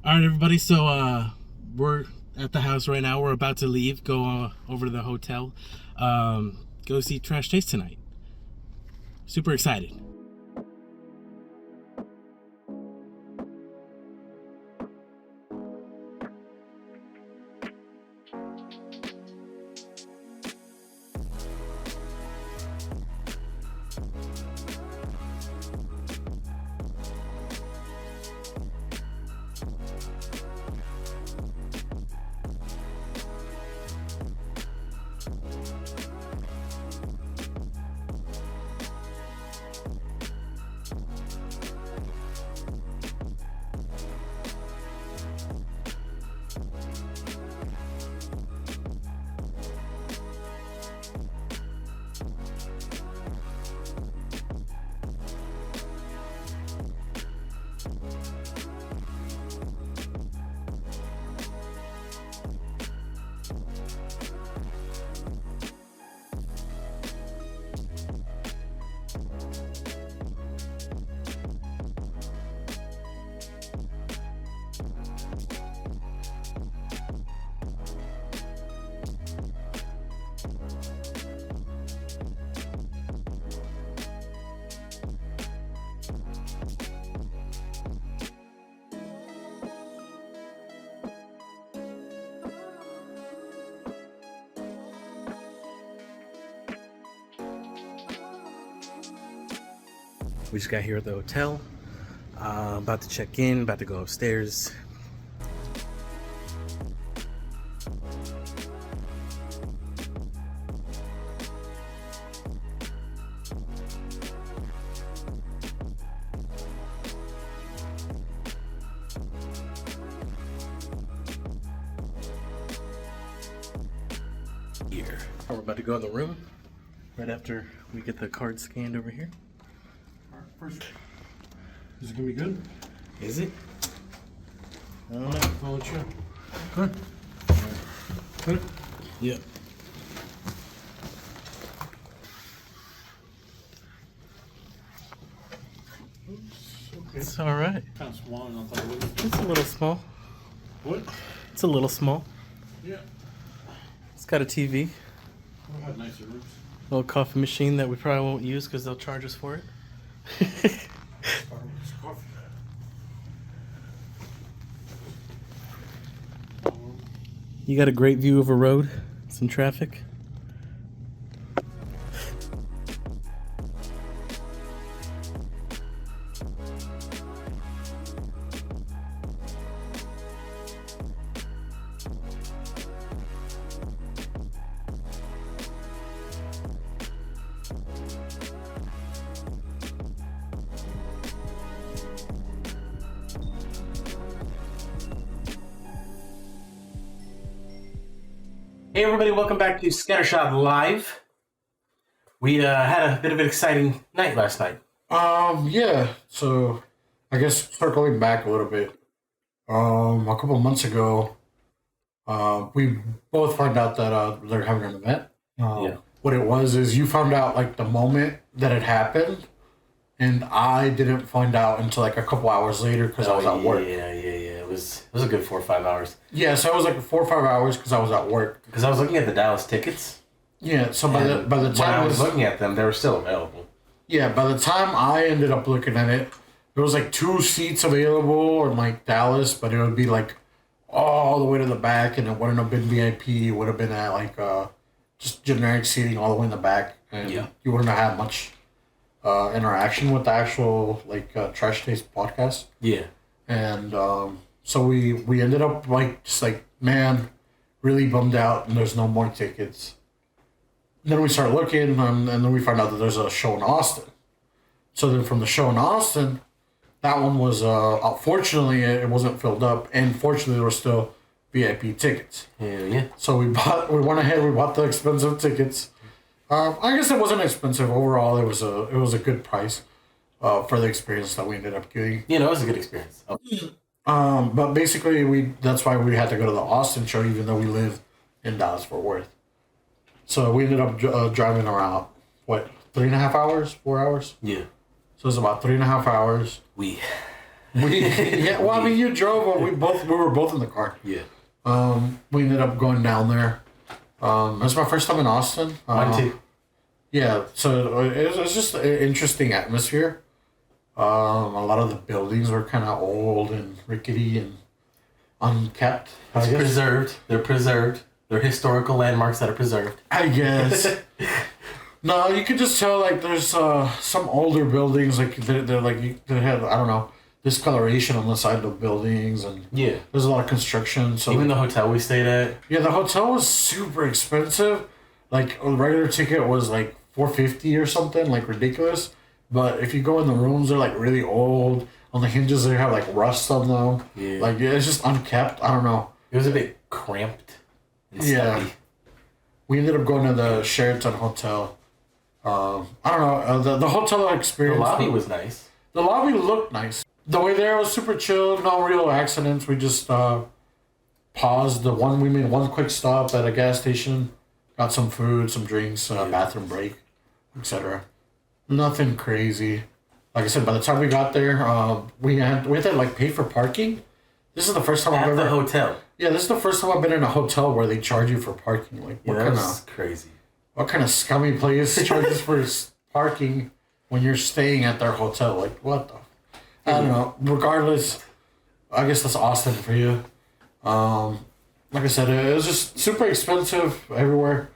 All right, everybody. So we're at the house right now. We're about to leave, go over to the hotel, go see Trash Taste tonight. Super excited. We just got here at the hotel. About to check in, about to go upstairs. Here. We're about to go in the room right after we get the card scanned over here. First, is it gonna be good? Is it? I don't know. I'll let you know. Good. Good. Yep. Okay. It's all right. Kind of small, and I thought it was. It's a little small. What? It's a little small. Yeah. It's got a TV, We'll have nicer rooms. a little coffee machine that we probably won't use because they'll charge us for it. Starbucks coffee. You got a great view of a road, some traffic. Hey everybody, welcome back to ScatterShotLive. We had a bit of an exciting night last night. Yeah. So, I guess circling back a little bit. A couple months ago, we both found out that they're having an event. Yeah. What it was is you found out like the moment that it happened, and I didn't find out until like a couple hours later because I was at work. Yeah. It was a good 4 or 5 hours. Yeah, so it was like 4 or 5 hours because I was at work. Because I was looking at the Dallas tickets. Yeah, so by the When time I was looking at them, they were still available. yeah, by the time I ended up looking at it, there was like 2 seats available in like Dallas, but it would be like all the way to the back, and it wouldn't have been VIP. It would have been at like just generic seating all the way in the back, and Yeah. you wouldn't have had much interaction with the actual like Trash Taste podcast. Yeah. And so we ended up like just like, man, really bummed out, and there's no more tickets. And then we started looking, and then we found out that there's a show in Austin. So then from the show in Austin, that one was fortunately it wasn't filled up, and fortunately there were still VIP tickets. Yeah. So we went ahead, we bought the expensive tickets. I guess it wasn't expensive overall. It was a good price for the experience that we ended up getting. You know, it was a good experience. Oh. But basically that's why we had to go to the Austin show, even though we live in Dallas Fort Worth. So we ended up driving around 3.5 hours, 4 hours. Yeah. So it was about 3.5 hours. We Yeah, well, I mean, you drove, but we were both in the car. Yeah. We ended up going down there. It's my first time in Austin. Mine too. Yeah, so it was just an interesting atmosphere. A lot of the buildings were kind of old and rickety and unkept. It's preserved. They're preserved. They're historical landmarks that are preserved. I guess. No, you could just tell like there's some older buildings like they're like they have I don't know discoloration on the side of the buildings and Yeah. there's a lot of construction. So Even the hotel we stayed at. yeah, the hotel was super expensive. Like a regular ticket was like $450 or something, like ridiculous. But if you go in the rooms, they're like really old. On the hinges, they have like rust on them. Yeah. Like it's just unkept. I don't know. It was a bit cramped. And Yeah. stuffy. We ended up going to the Sheraton Hotel. I don't know. The hotel The experience. lobby was nice. The lobby looked nice. The way there was super chill. No real accidents. We just paused. We made one quick stop at a gas station. Got some food, some drinks, bathroom break, etc. Nothing crazy. Like I said, by the time we got there, we had to like pay for parking. This is the first time I've At ever. the hotel. Yeah, this is the first time I've been in a hotel where they charge you for parking. Like, Yeah, what that kind was of crazy. scummy place charges for parking when you're staying at their hotel? Like, what the? I don't know. Regardless, I guess that's Austin for you. Like I said, it was just super expensive everywhere.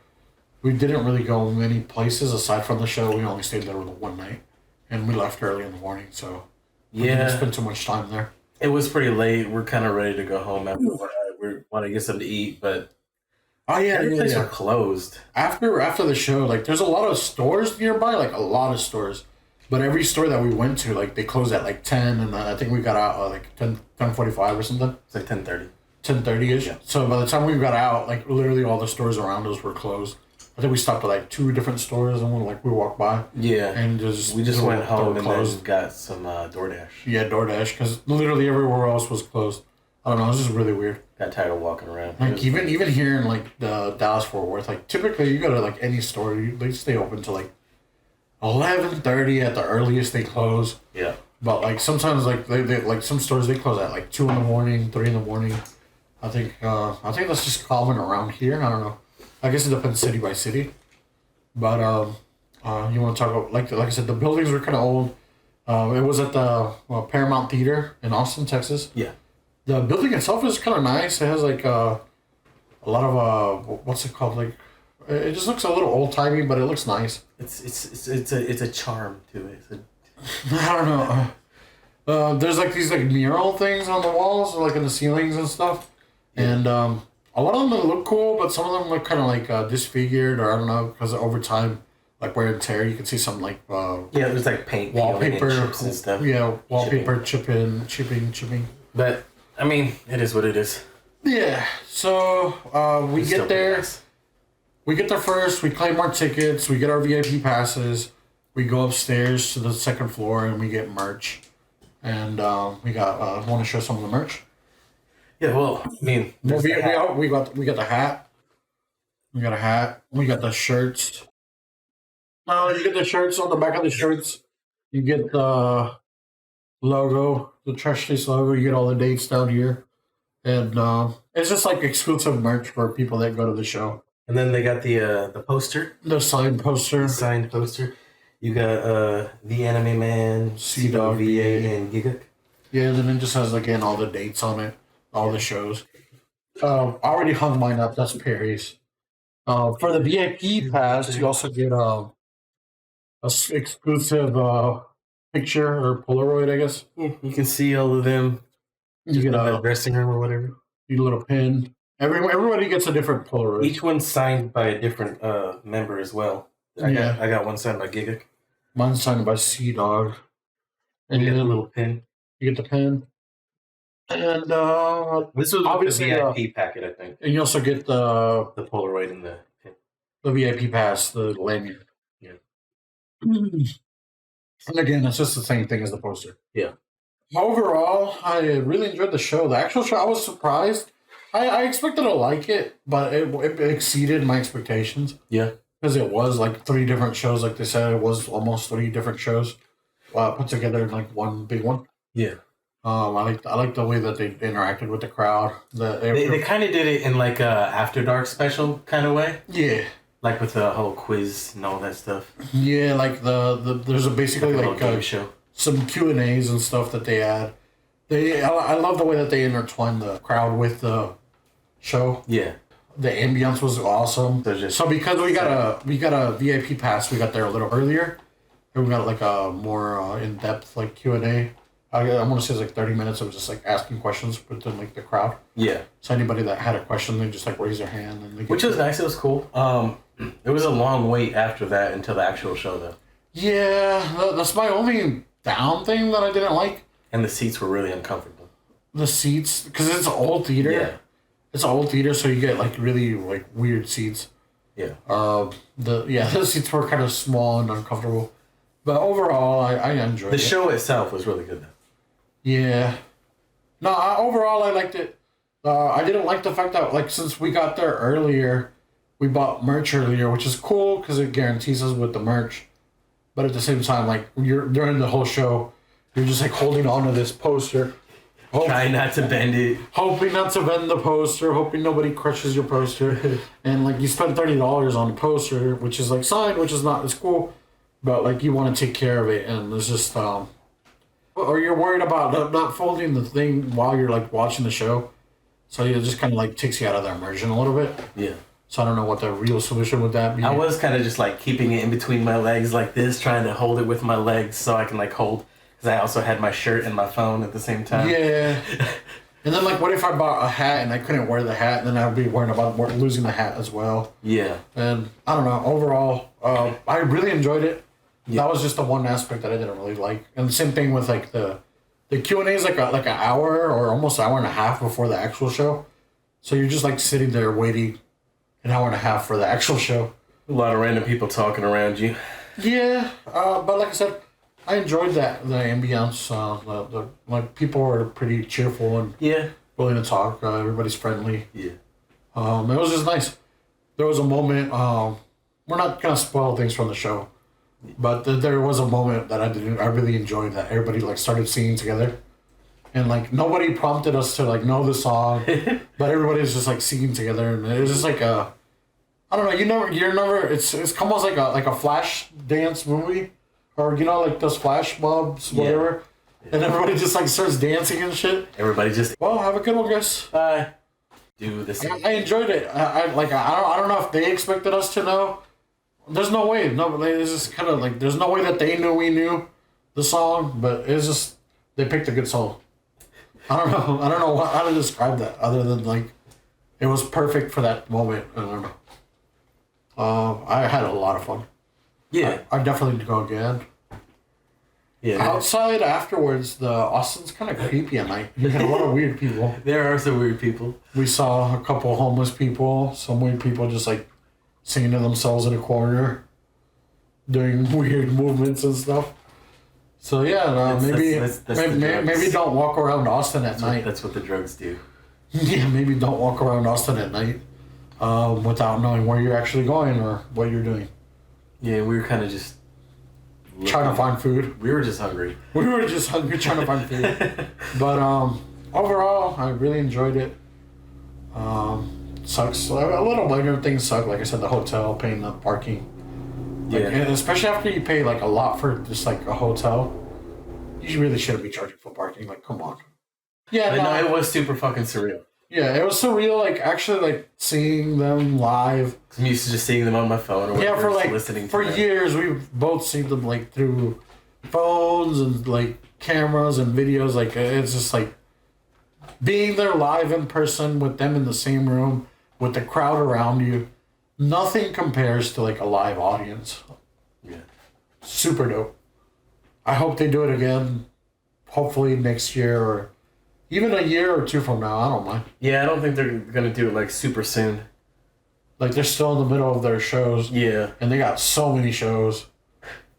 We didn't really go many places aside from the show. We only stayed there one night, and we left early in the morning, so we didn't Yeah. spend too much time there. It was pretty late. We're kind of ready to go home after work. We want to get something to eat, but Oh yeah, every yeah, place yeah. are closed. After the show, like there's a lot of stores nearby, like a lot of stores. But every store that we went to, like they closed at like 10, and I think we got out at like 10:45 or something. It's like 10:30. 10:30ish. Yeah. So by the time we got out, like literally all the stores around us were closed. I think we stopped at like 2 different stores, and we walked by, Yeah. and We just went home and closed. then got some DoorDash. Yeah, DoorDash, because literally everywhere else was closed. I don't know. It was just really weird. Got tired of walking around. Like even here in like the Dallas Fort Worth, like typically you go to like any store, they stay open till like 11:30 at the earliest they close. Yeah. But like sometimes like they like some stores they close at like 2 in the morning, 3 in the morning. I think that's just common around here. I don't know. I guess it depends city by city. But you want to talk about like I said, the buildings were kind of old. It was at the Paramount Theater in Austin, Texas. Yeah. The building itself is kind of nice. It has like a lot of what's it called? Like it just looks a little old timey, but it looks nice. It's a charm to it. I don't know. There's like these like mural things on the walls, or like in the ceilings and stuff, and a lot of them look cool, but some of them look kind of like disfigured, or I don't know, because over time, like wear and tear, you can see some like Yeah, there's like paint, wallpaper, peeling and chips and stuff. Yeah, wallpaper chipping. But I mean, it is what it is. Yeah. So we It's get still there. nice. We get there first. We claim our tickets. We get our VIP passes. We go upstairs to the second floor and we get merch. And we got. Want to show some of the merch? Yeah, well, I mean, Well, there's the hat. we got the hat. We got a hat. We got the shirts. You get the shirts on the back of the shirts. You get the logo, the Trash Taste logo. You get all the dates down here, and it's just like exclusive merch for people that go to the show. And then they got the poster, The signed poster. signed poster. You got the Anime Man, Sea-Dog, CWVA, and Giga. Yeah, and then it just has again all the dates on it, all the shows. I already hung mine up. That's Perry's. For the VIP pass, you also get exclusive picture or Polaroid, I guess. Yeah, you can see all of them. You get in the a dressing room or whatever. little pin. Everybody gets a different Polaroid. Each one's signed by a different member as well. I got one signed by Giga. Mine's signed by Sea Dog. And You get a then little pin. you get the pin. And This was obviously, the VIP packet, I think. you also get the The Polaroid and the pin. VIP pass, the lanyard. Yeah. And again, it's just the same thing as the poster. Yeah. Overall, I really enjoyed the show. The actual show, I was surprised. I expected to like it, but it exceeded my expectations. Yeah. Because it was like 3 different shows. Like they said, it was almost 3 different shows put together in like one big one. Yeah. I like the way that they interacted with the crowd. They kind of did it in like a After Dark special kind of way. Yeah. Like with the whole quiz and all that stuff. Yeah, like there's basically like a game show. Some Q&As and stuff that they add. I love the way that they intertwine the crowd with the show. Yeah. The ambience was awesome. So because we got a VIP pass, we got there a little earlier, and we got like a more in depth like Q&A. I want to say it's like 30 minutes of just like asking questions within like the crowd. Yeah. So anybody that had a question, they just like raise their hand and which was nice. It was cool. It was a long wait after that until the actual show though. Yeah, that's my only down thing that I didn't like. And the seats were really uncomfortable. The seats, because it's an old theater. Yeah. It's an old theater, so you get like really like weird seats. Yeah. The seats were kind of small and uncomfortable, but overall, I enjoyed it. The show itself was really good though. Yeah. No, overall I liked it. I didn't like the fact that like since we got there earlier, we bought merch earlier, which is cool because it guarantees us with the merch. But at the same time, like you're during the whole show, you're just like holding on to this poster. Trying not to bend it. Hoping not to bend the poster, hoping nobody crushes your poster. And like you spend $30 on the poster, which is like signed, which is not as cool. But like you want to take care of it, and it's just or you're worried about not folding the thing while you're like watching the show. So it just kind of like takes you out of the immersion a little bit. Yeah. So I don't know what the real solution would that be. I was kind of just like keeping it in between my legs like this, trying to hold it with my legs so I can like hold. Because I also had my shirt and my phone at the same time. Yeah. And then, like, what if I bought a hat and I couldn't wear the hat, and then I'd be worried about losing the hat as well. Yeah. And I don't know. Overall, I really enjoyed it. Yeah. That was just the one aspect that I didn't really like. And the same thing with like the Q&A is like an hour or almost an hour and a half before the actual show. So you're just like sitting there waiting an hour and a half for the actual show. A lot of random people talking around you. Yeah, but like I said, I enjoyed the ambience. The like people were pretty cheerful and willing to talk. Everybody's friendly. Yeah. It was just nice. There was a moment. We're not gonna spoil things from the show, but there was a moment that I really enjoyed that everybody like started singing together, and like nobody prompted us to like know the song, but everybody was just like singing together, and it was just like a, I don't know. You're never. It's almost like a flash dance movie. Or, you know, like those flash mobs, whatever. Yeah. And everybody just, like, starts dancing and shit. Everybody just... Well, have a good one, guys. Bye. Do this. I enjoyed it. I don't know if they expected us to know. There's no way. No, it's just kind of, like, there's no way that they knew we knew the song. But it's just, they picked a good song. I don't know how to describe that other than, like, it was perfect for that moment. I don't know. I had a lot of fun. Yeah. I definitely need to go again. Yeah. Outside afterwards, the Austin's kind of creepy at night. You had a lot of weird people. There are some weird people. We saw a couple homeless people, some weird people just like singing to themselves in a corner, doing weird movements and stuff. So yeah, maybe don't walk around Austin at night. That's what the drugs do. Yeah, maybe don't walk around Austin at night without knowing where you're actually going or what you're doing. Yeah, we were kind of just trying to find food. We were just hungry. We were just hungry trying to find food. But overall, I really enjoyed it. Sucks. A little minor things suck. Like I said, the hotel, paying the parking. Like, and especially after you pay like a lot for just like a hotel. You really shouldn't be charging for parking. Like, come on. Yeah, no, it was super fucking surreal. Yeah, it was surreal, like, actually, like, seeing them live. I'm used to just seeing them on my phone or whatever, listening to them. Years, we've both seen them, like, through phones and, like, cameras and videos. Like, it's just, like, being there live in person with them in the same room with the crowd around you. Nothing compares to, like, a live audience. Yeah. Super dope. I hope they do it again, hopefully next year or... Even a year or two from now, I don't mind. Yeah, I don't think they're going to do it, like, super soon. Like, they're still in the middle of their shows. Yeah. And they got so many shows.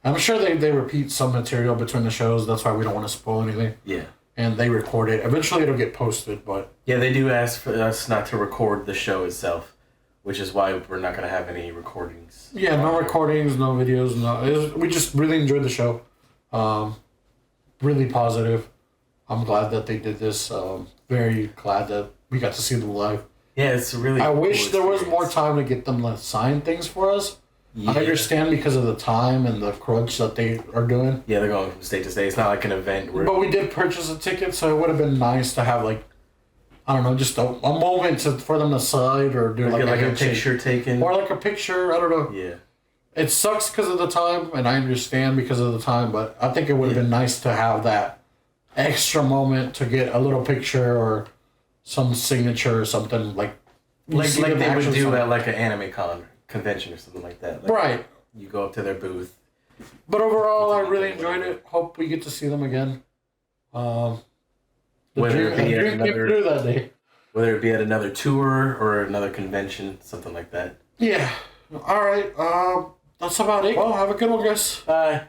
I'm sure they repeat some material between the shows. That's why we don't want to spoil anything. Yeah. And they record it. Eventually, it'll get posted, but... Yeah, they do ask for us not to record the show itself, which is why we're not going to have any recordings. Yeah, no recordings, no videos, we just really enjoyed the show. Really positive. I'm glad that they did this. Very glad that we got to see them live. Yeah, it's really. I cool wish there was more experience. time to get them to sign things for us. Yeah. I understand because of the time and the crunch that they are doing. Yeah, they're going from state to state. It's not like an event where. But we did purchase a ticket, so it would have been nice to have like, I don't know, just a moment for them to sign or do Get like a handshake. picture taken. Or like a picture. I don't know. Yeah. It sucks because of the time, and I understand because of the time, but I think it would have been nice to have that extra moment to get a little picture or some signature or something like Like see they them would actually do sign. at like an anime convention or something like that. Like, Right. You go up to their booth. But overall, I really enjoyed it. Hope we get to see them again. The Whether it be at dream came another- through that day. Whether it be at another tour or another convention, something like that. Yeah. All right. That's about it. Well, have a good one, guys. Bye.